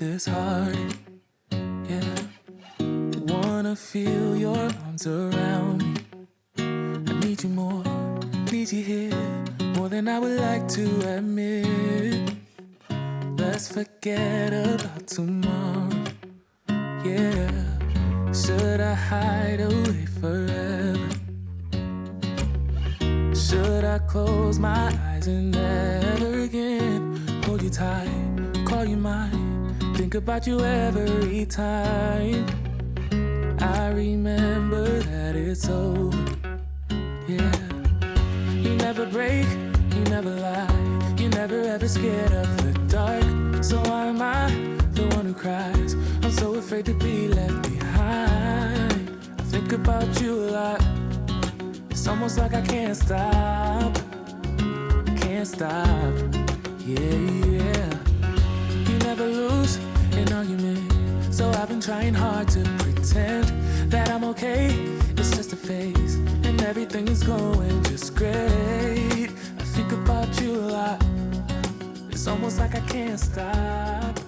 this hard. Yeah, wanna feel your arms around me. I need you more, need you here, more than I would like to admit. Let's forget about tomorrow. Yeah, should I hide away forever? Should I close my eyes and never again hold you tight, call you mine, think about you every time? I remember that it's over. Yeah, you never break, you never lie, you never ever scared of the dark. So why am I the one who cries? I'm so afraid to be left behind. I think about you a lot. It's almost like I can't stop. Can't stop. Yeah. You never lose an argument, so I've been trying hard to pretend that I'm okay. It's just a phase, and everything is going just great. I think about you a lot. It's almost like I can't stop.